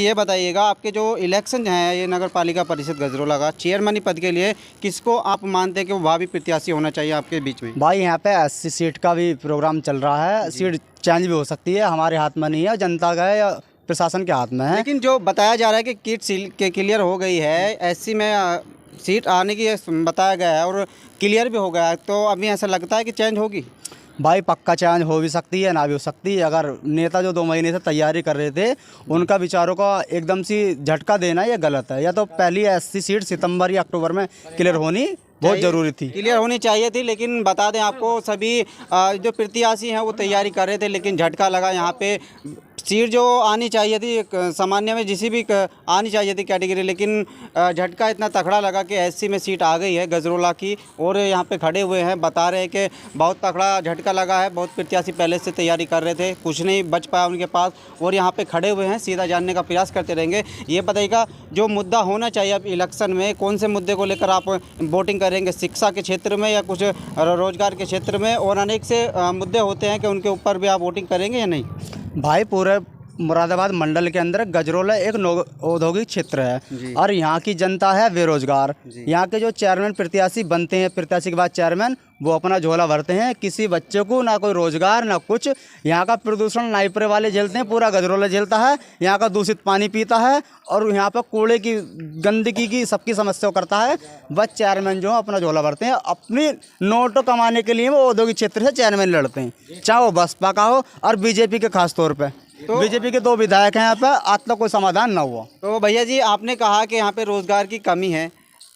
ये बताइएगा, आपके जो इलेक्शन है ये नगर पालिका परिषद गजरोला का चेयरमैन पद के लिए किसको आप मानते हैं कि वो भावी प्रत्याशी होना चाहिए आपके बीच में? भाई यहाँ पे 80 सीट का भी प्रोग्राम चल रहा है। सीट चेंज भी हो सकती है, हमारे हाथ में नहीं है, जनता का है या प्रशासन के हाथ में है। लेकिन जो बताया जा रहा है कि किट सील के क्लियर हो गई है, एससी में सीट आने की बताया गया है और क्लियर भी हो गया है, तो अभी ऐसा लगता है कि चेंज होगी? भाई पक्का चेंज हो भी सकती है, ना भी हो सकती है। अगर नेता जो 2 महीने से तैयारी कर रहे थे उनका विचारों का एकदम से झटका देना ये गलत है। या तो पहली 80 सीट सितंबर या अक्टूबर में क्लियर होनी बहुत ज़रूरी थी, क्लियर होनी चाहिए थी। लेकिन बता दें आपको, सभी जो प्रत्याशी हैं वो तैयारी कर रहे थे, लेकिन झटका लगा। यहाँ पे सीट जो आनी चाहिए थी सामान्य में जिसी भी आनी चाहिए थी कैटेगरी, लेकिन झटका इतना तगड़ा लगा कि एससी में सीट आ गई है गजरोला की। और यहाँ पे खड़े हुए हैं, बता रहे हैं कि बहुत तगड़ा झटका लगा है। बहुत प्रत्याशी पहले से तैयारी कर रहे थे, कुछ नहीं बच पाया उनके पास, और यहाँ पे खड़े हुए हैं। सीधा जानने का प्रयास करते रहेंगे। ये बताइएगा, जो मुद्दा होना चाहिए अब इलेक्शन में, कौन से मुद्दे को लेकर आप वोटिंग करेंगे? शिक्षा के क्षेत्र में या कुछ रोजगार के क्षेत्र में? और अनेक से मुद्दे होते हैं कि उनके ऊपर भी आप वोटिंग करेंगे या नहीं? भाई पूरे मुरादाबाद मंडल के अंदर गजरोला एक औद्योगिक क्षेत्र है और यहाँ की जनता है बेरोजगार। यहाँ के जो चेयरमैन प्रत्याशी बनते हैं, प्रत्याशी के बाद चेयरमैन, वो अपना झोला भरते हैं। किसी बच्चे को ना कोई रोजगार ना कुछ। यहाँ का प्रदूषण नाइपरे वाले झेलते हैं, पूरा गजरोला झेलता है। यहाँ का दूषित पानी पीता है और यहाँ पर कूड़े की गंदगी की सबकी समस्या करता है। बस चेयरमैन जो अपना झोला भरते हैं, अपनी नोट कमाने के लिए वो औद्योगिक क्षेत्र से चेयरमैन लड़ते हैं, चाहे वो बसपा का हो और बीजेपी के खास तौर पर। तो बीजेपी के 2 विधायक हैं यहाँ पे, आज तक कोई समाधान ना हुआ। तो भैया जी, आपने कहा कि यहाँ पे रोज़गार की कमी है।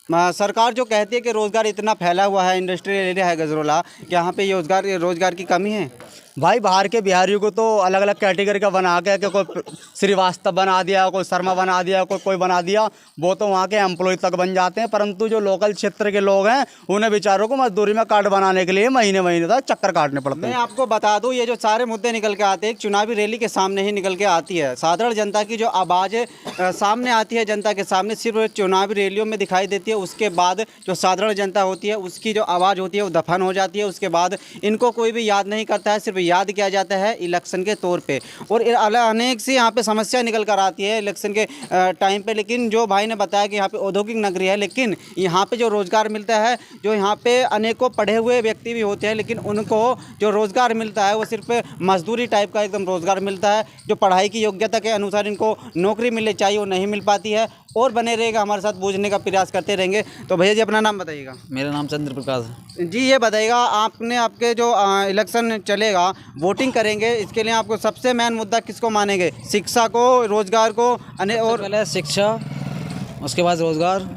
सरकार जो कहती है कि रोज़गार इतना फैला हुआ है, इंडस्ट्रियल एरिया है गजरोला, कि यहाँ पे रोज़गार की कमी है? भाई बाहर के बिहारियों को तो अलग अलग कैटेगरी का बना के, कोई श्रीवास्तव बना दिया, कोई शर्मा बना दिया, कोई बना दिया, वो तो वहाँ के एम्प्लॉय तक बन जाते हैं। परंतु जो लोकल क्षेत्र के लोग हैं उन्हें बेचारों को मजदूरी में कार्ड बनाने के लिए महीने महीने तक चक्कर काटने पड़ते हैं। मैं आपको बता दूं, ये जो सारे मुद्दे निकल के आते हैं एक चुनावी रैली के सामने ही निकल के आती है। साधारण जनता की जो आवाज़ सामने आती है, जनता के सामने सिर्फ चुनावी रैलियों में दिखाई देती है। उसके बाद जो साधारण जनता होती है उसकी जो आवाज़ होती है वो दफन हो जाती है। उसके बाद इनको कोई भी याद नहीं करता है, सिर्फ याद किया जाता है इलेक्शन के तौर पे। और अनेक सी यहाँ पे समस्या निकल कर आती है इलेक्शन के टाइम पे। लेकिन जो भाई ने बताया कि यहाँ पे औद्योगिक नगरी है, लेकिन यहाँ पे जो रोज़गार मिलता है, जो यहाँ पे अनेकों पढ़े हुए व्यक्ति भी होते हैं, लेकिन उनको जो रोज़गार मिलता है वो सिर्फ मजदूरी टाइप का एकदम रोज़गार मिलता है। जो पढ़ाई की योग्यता के अनुसार इनको नौकरी मिलनी चाहिए वो नहीं मिल पाती है। और बने रहेगा, हमारे साथ बूझने का प्रयास करते रहेंगे। तो भैया जी अपना नाम बताइएगा। मेरा नाम चंद्र प्रकाश है जी। ये बताइएगा, आपके जो इलेक्शन चलेगा, वोटिंग करेंगे, इसके लिए आपको सबसे मेन मुद्दा किसको मानेंगे? शिक्षा को, रोजगार को? और पहले शिक्षा, उसके बाद रोजगार,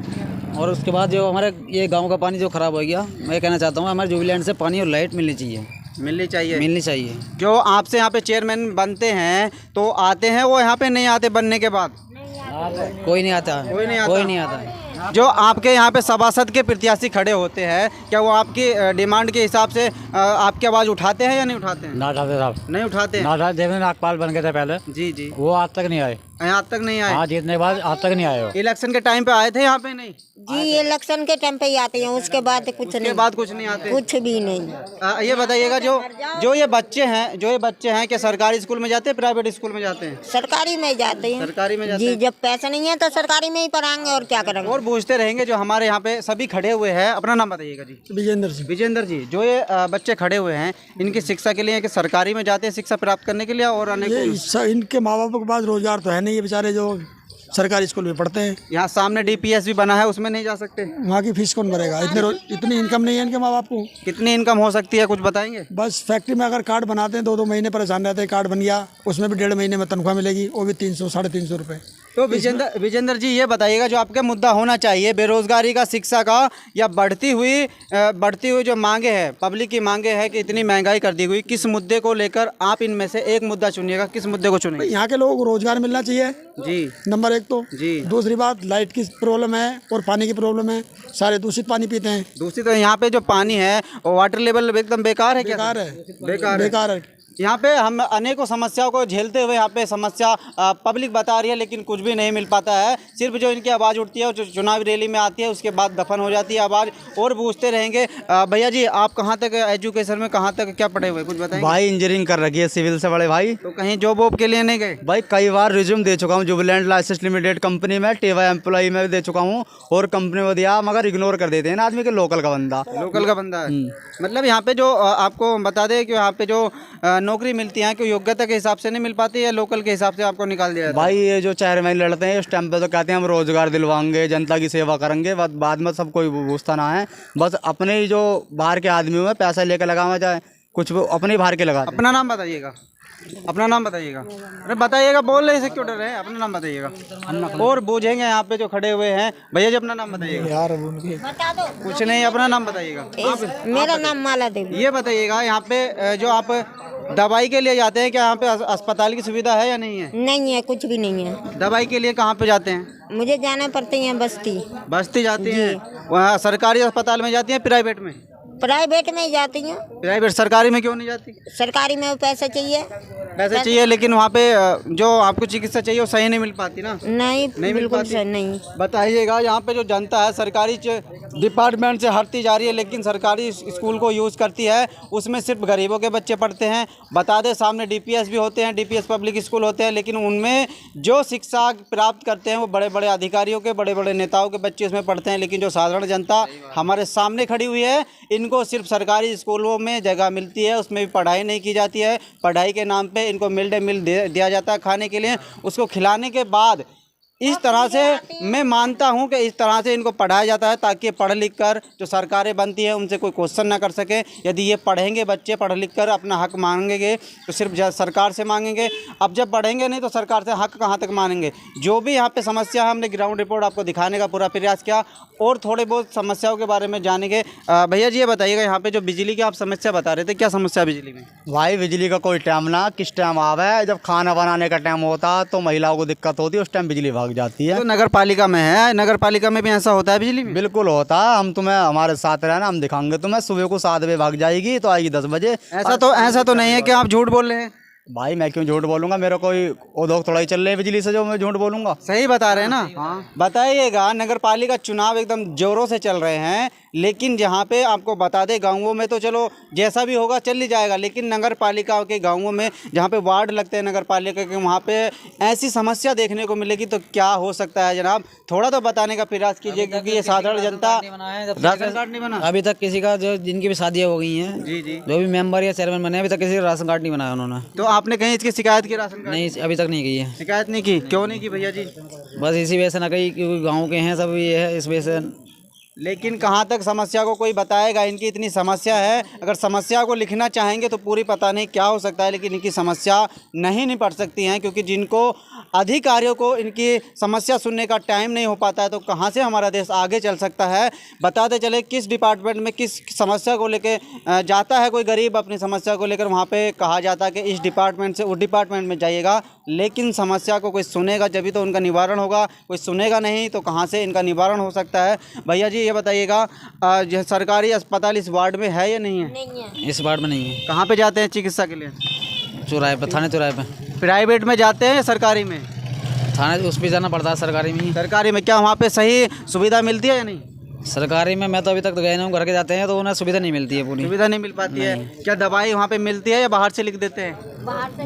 और उसके बाद जो हमारे ये गांव का पानी जो खराब हो गया, मैं कहना चाहता हूँ हमारे जुबिलैंड से पानी और लाइट मिलनी चाहिए। जो आपसे यहाँ पे चेयरमैन बनते हैं तो आते हैं वो यहाँ पे नहीं आते बनने के बाद? कोई नहीं आता। जो आपके यहाँ पे सभासद के प्रत्याशी खड़े होते हैं, क्या वो आपकी डिमांड के हिसाब से आपकी आवाज़ उठाते हैं या नहीं उठाते हैं? ना उठाते साहब, नहीं उठाते। देवेंद्र नागपाल बन गए थे पहले। जी जी। वो आज तक नहीं आए। आज तक नहीं आए? हाँ, जीतने के बाद आज तक नहीं आए। इलेक्शन के टाइम पे आए थे यहाँ पे? नहीं जी, इलेक्शन के टाइम पे ही आते हैं, उसके बाद कुछ नहीं आते, कुछ भी नहीं। ये बताइएगा, जो ये बच्चे हैं क्या सरकारी स्कूल में जाते हैं, प्राइवेट स्कूल में जाते हैं? सरकारी में जाते हैं। सरकारी में जाते जी, हैं। जब पैसा नहीं है तो सरकारी में ही पढ़ाएंगे, और क्या करेंगे। और पूछते रहेंगे। जो हमारे यहाँ पे सभी खड़े हुए हैं, अपना नाम बताइएगा जी। विजेंद्र जी। जो ये बच्चे खड़े हुए हैं, इनकी शिक्षा के लिए कि सरकारी में जाते हैं शिक्षा प्राप्त करने के लिए? और इनके माँ बाप के पास रोजगार तो है नहीं, ये बेचारे जो सरकारी स्कूल में पढ़ते हैं। यहाँ सामने DPS भी बना है, उसमें नहीं जा सकते? वहाँ की फीस कौन भरेगा? इतनी इनकम नहीं है इनके माँ बाप को। कितनी इनकम हो सकती है, कुछ बताएंगे? बस फैक्ट्री में अगर कार्ड बनाते हैं 2-2 महीने परेशान रहते हैं। कार्ड बन गया, उसमें भी 1.5 महीने में तनख्वाह मिलेगी, वो भी 300-350 रुपये। तो विजेंद्र जी, ये बताइएगा, जो आपका मुद्दा होना चाहिए बेरोजगारी का, शिक्षा का, या बढ़ती हुई जो मांगे हैं, पब्लिक की मांगे हैं कि इतनी महंगाई कर दी हुई, किस मुद्दे को लेकर आप इनमें से एक मुद्दा चुनिएगा? किस मुद्दे को चुनेंगे? यहाँ के लोगों को रोजगार मिलना चाहिए जी, नंबर 1 तो। जी। दूसरी बात, लाइट की प्रॉब्लम है और पानी की प्रॉब्लम है। सारे दूषित पानी पीते हैं। दूसरी तो यहाँ पे जो पानी है वो वाटर लेवल एकदम बेकार है। बेकार है। यहाँ पे हम अनेकों समस्याओं को झेलते हुए यहाँ पे समस्या पब्लिक बता रही है, लेकिन कुछ भी नहीं मिल पाता है। सिर्फ जो इनकी आवाज़ उठती है जो चुनावी रैली में आती है उसके बाद दफन हो जाती है आवाज़, और पूछते रहेंगे। भैया जी, आप कहाँ तक एजुकेशन में कहाँ तक क्या पढ़े हुए, कुछ बताएंगे? भाई इंजीनियरिंग कर रखी है सिविल से बड़े भाई। तो कहीं जॉब वॉब के लिए नहीं गए? भाई कई बार रिज्यूम दे चुका हूँ, जुबिलेंट लाइसेंस लिमिटेड कंपनी में, टेवा एम्प्लॉई में भी दे चुका हूँ, और कंपनी में दिया, मगर इग्नोर कर देते हैं ना आदमी के, लोकल का बंदा। लोकल का बंदा है। मतलब यहाँ पे जो आपको बता दें कि यहाँ पे जो नौकरी मिलती है कि योग्यता के हिसाब से नहीं मिल पाती है, लोकल के हिसाब से आपको निकाल दिया जाता है। भाई ये जो चेयरमैन लड़ते हैं इस टाइम पे तो कहते हैं हम रोजगार दिलवाएंगे, जनता की सेवा करेंगे, बाद में सब कोई पूछता ना है, बस अपने ही जो बाहर के आदमी हुए पैसा लेकर लगावा जाए, कुछ अपने बाहर के लगा। अपना नाम बताइएगा, अपना नाम बताइएगा। अरे बताइएगा, बोल रहे से क्यों डर रहे हैं? अपना नाम बताइएगा और बूझेंगे यहाँ पे जो खड़े हुए हैं। भैया जी अपना नाम बताइएगा। यार बता दो। कुछ नहीं, अपना नाम बताइएगा। मेरा नाम माला देवी। ये बताइएगा, यहाँ पे जो आप दवाई के लिए जाते हैं, क्या यहाँ पे अस्पताल की सुविधा है या नहीं है? नहीं है, कुछ भी नहीं है। दवाई के लिए कहाँ पे जाते हैं? मुझे जाना पड़ती है बस्ती। बस्ती जाती हैं? वहाँ सरकारी अस्पताल में जाती हैं, प्राइवेट में? प्राइवेट में जाती हूँ। प्राइवेट, सरकारी में क्यों नहीं जाती? सरकारी में पैसे चाहिए। पैसे चाहिए, लेकिन वहाँ पे जो आपको चिकित्सा चाहिए वो सही नहीं मिल पाती ना? नहीं मिल बिल्कुल पाती? सही नहीं। बताइएगा, यहाँ पे जो जनता है सरकारी डिपार्टमेंट से हटती जा रही है, लेकिन सरकारी स्कूल को यूज़ करती है, उसमें सिर्फ गरीबों के बच्चे पढ़ते हैं। बता दें, सामने डीपीएस भी होते हैं, डीपीएस पब्लिक स्कूल होते हैं, लेकिन उनमें जो शिक्षा प्राप्त करते हैं वो बड़े बड़े अधिकारियों के, बड़े बड़े नेताओं के बच्चे उसमें पढ़ते हैं। लेकिन जो साधारण जनता हमारे सामने खड़ी हुई है, इनको सिर्फ सरकारी स्कूलों में जगह मिलती है, उसमें भी पढ़ाई नहीं की जाती है। पढ़ाई के नाम पे इनको मिड डे मील दिया जाता है खाने के लिए, उसको खिलाने के बाद इस तरह से मैं मानता हूं कि इस तरह से इनको पढ़ाया जाता है ताकि पढ़ लिख कर जो सरकारें बनती हैं उनसे कोई क्वेश्चन ना कर सके। यदि ये पढ़ेंगे बच्चे, पढ़ लिख कर अपना हक मांगेंगे तो सिर्फ सरकार से मांगेंगे। अब जब पढ़ेंगे नहीं तो सरकार से हक कहाँ तक मांगेंगे? जो भी यहाँ पे समस्या है, हमने ग्राउंड रिपोर्ट आपको दिखाने का पूरा प्रयास किया और थोड़े बहुत समस्याओं के बारे में जानेंगे। भैया जी ये बताइएगा, यहाँ पे जो बिजली की आप समस्या बता रहे थे, क्या समस्या बिजली में? भाई बिजली का कोई टाइम ना, किस टाइम आवे, जब खाना बनाने का टाइम होता तो महिलाओं को दिक्कत होती है, उस टाइम बिजली भाग जाती है। तो नगर पालिका में है, नगर पालिका में भी ऐसा होता है बिजली में? बिल्कुल होता है। हम तुम्हें हमारे साथ रहना, हम दिखाएंगे तुम्हें। सुबह को 7 बजे भाग जाएगी तो आएगी 10 बजे। ऐसा तो नहीं है कि आप झूठ बोल रहे हैं? भाई मैं क्यों झूठ बोलूंगा, मेरा कोई उद्योग थोड़ा ही चल रहे हैं बिजली से जो मैं झूठ बोलूंगा। सही बता रहे हैं ना? हाँ। बताइएगा, नगर पालिका चुनाव एकदम जोरों से चल रहे हैं, लेकिन जहाँ पे आपको बता दें गाँवों में तो चलो जैसा भी होगा चल ही जाएगा, लेकिन नगर पालिका के गाँवों में जहाँ पे वार्ड लगते हैं नगर पालिका के, वहाँ पे ऐसी समस्या देखने को मिलेगी तो क्या हो सकता है जनाब? थोड़ा तो बताने का प्रयास कीजिए, क्योंकि ये साधारण जनता। राशन कार्ड नहीं बना अभी तक किसी का, जो जिनकी भी शादियाँ हो गई हैं, जी जी, जो भी मेंबर या चेयरमैन बने, अभी तक किसी का राशन कार्ड नहीं बनाया उन्होंने। तो आपने कहीं इसकी शिकायत की? राशन कार्ड नहीं, अभी तक नहीं की है। शिकायत नहीं की? क्यों नहीं की भैया जी? बस इसी वजह से ना कही, क्योंकि गाँव के हैं सब, ये है इस वजह से। लेकिन कहाँ तक समस्या को कोई बताएगा? इनकी इतनी समस्या है, अगर समस्या को लिखना चाहेंगे तो पूरी पता नहीं क्या हो सकता है, लेकिन इनकी समस्या नहीं निपट सकती हैं, क्योंकि जिनको अधिकारियों को इनकी समस्या सुनने का टाइम नहीं हो पाता है तो कहाँ से हमारा देश आगे चल सकता है? बताते चले, किस डिपार्टमेंट में किस समस्या को लेकर जाता है कोई गरीब अपनी समस्या को लेकर, वहाँ पे कहा जाता है कि इस डिपार्टमेंट से उस डिपार्टमेंट में जाइएगा, लेकिन समस्या को कोई सुनेगा जब भी तो उनका निवारण होगा। कोई सुनेगा नहीं तो कहाँ से इनका निवारण हो सकता है? भैया जी ये बताइएगा, जो सरकारी अस्पताल इस वार्ड में है या नहीं है? नहीं है। इस वार्ड में नहीं है। कहाँ पे जाते हैं चिकित्सा के लिए? चौराहे पे, थाने चौराहे पे। प्राइवेट में जाते हैं या सरकारी में? थाने उस पर जाना पड़ता है, सरकारी में ही। सरकारी में क्या वहाँ पे सही सुविधा मिलती है या नहीं? सरकारी में मैं तो अभी तक गए नहीं हूँ, घर के जाते हैं तो उन्हें सुविधा नहीं मिलती है पूरी। सुविधा नहीं मिल पाती है? क्या दवाई वहाँ पे मिलती है या बाहर से लिख देते हैं?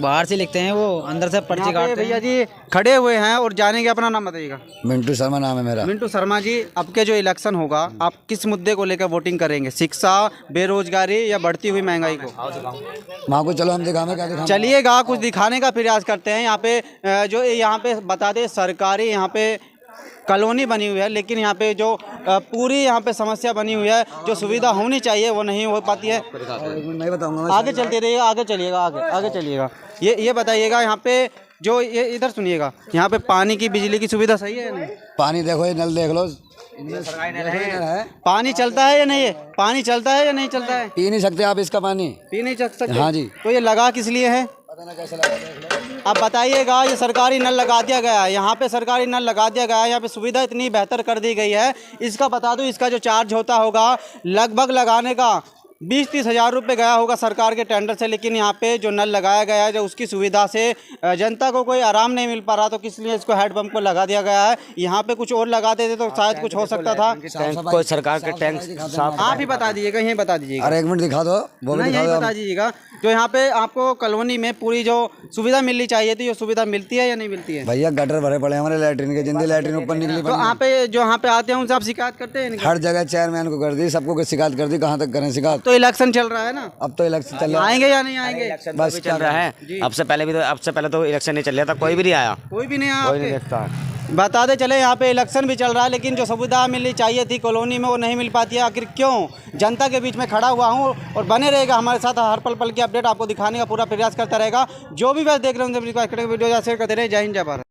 बाहर से लिखते हैं, वो अंदर से पर्ची काटते हैं। भैया जी खड़े हुए हैं और जानेंगे, अपना नाम बताइएगा। मिंटू शर्मा नाम है मेरा। मिंटू शर्मा जी, अब के जो इलेक्शन होगा, आप किस मुद्दे को लेकर वोटिंग करेंगे? शिक्षा, बेरोजगारी या बढ़ती हुई महंगाई को? माँ को चलो हम दिखाएं, क्या दिखाएं? चलिएगा, कुछ दिखाने का प्रयास करते हैं। यहाँ पे जो यहाँ पे बता दे, सरकारी यहाँ पे कॉलोनी बनी हुई है, लेकिन यहाँ पे जो पूरी यहाँ पे समस्या बनी हुई है, जो सुविधा होनी चाहिए वो नहीं हो पाती है। नहीं बताऊंगा। आगे चलते रहिएगा, आगे चलिएगा, आगे चलिएगा। ये बताइएगा, यहाँ पे जो ये इधर सुनिएगा, यहाँ पे पानी की, बिजली की सुविधा सही है या नहीं? पानी देखो, ये नल देख लो, पानी चलता है या नहीं है? पानी चलता है या नहीं चलता है? पी नहीं सकते आप इसका पानी? पी नहीं सकते? हाँ जी। तो ये लगा किस लिए है? अब बताइएगा, ये सरकारी नल लगा दिया गया है, यहाँ पे सरकारी नल लगा दिया गया है, यहाँ पे सुविधा इतनी बेहतर कर दी गई है। इसका बता दूँ, इसका जो चार्ज होता होगा लगभग लगाने का 20-30 हज़ार रुपये गया होगा सरकार के टेंडर से, लेकिन यहाँ पे जो नल लगाया गया है जो उसकी सुविधा से जनता को कोई आराम नहीं मिल पा रहा, तो किस लिए इसको हेडपम्प को लगा दिया गया है। यहाँ पे कुछ और लगा देते तो शायद कुछ हो सकता था। कोई सरकार के टैंक साफ आप ही बता दीजिएगा, यहीं बता दीजिएगा। अरे एक मिनट दिखा दो, वो भी नहीं, दिखा यही दो। बता दीजिएगा जो यहाँ पे आपको कॉलोनी में पूरी जो सुविधा मिलनी चाहिए थी, ये सुविधा मिलती है या नहीं मिलती है? भैया गटर भरे पड़े हैं हमारे लैट्रिन के, जिंदगी लैट्रिन ऊपर निकली तो यहाँ पे जो यहाँ पे आते हैं उनसे आप शिकायत करते हैं? हर जगह चेयरमैन को कर दी, सबको शिकायत कर दी, कहाँ तक करें शिकायत। तो इलेक्शन चल रहा है ना, अब तो इलेक्शन चल रहा है, आएंगे या नहीं आएंगे? बस चल रहा है। अब से पहले तो इलेक्शन नहीं चल रहा था, कोई भी नहीं आया, कोई भी नहीं आया कोई नहीं आपके? देखता। बता दे चले यहाँ पे इलेक्शन भी चल रहा है, लेकिन जो सुविधा मिलनी चाहिए थी कॉलोनी में वो नहीं मिल पाती है। आखिर क्यों? जनता के बीच में खड़ा हुआ हूँ और बने रहेगा हमारे साथ, हर पल की अपडेट आपको दिखाने का पूरा प्रयास करता रहेगा। जो भी बस देख रहे हैं उनसे वीडियो शेयर करते रहे। जय हिंद, जय भारत।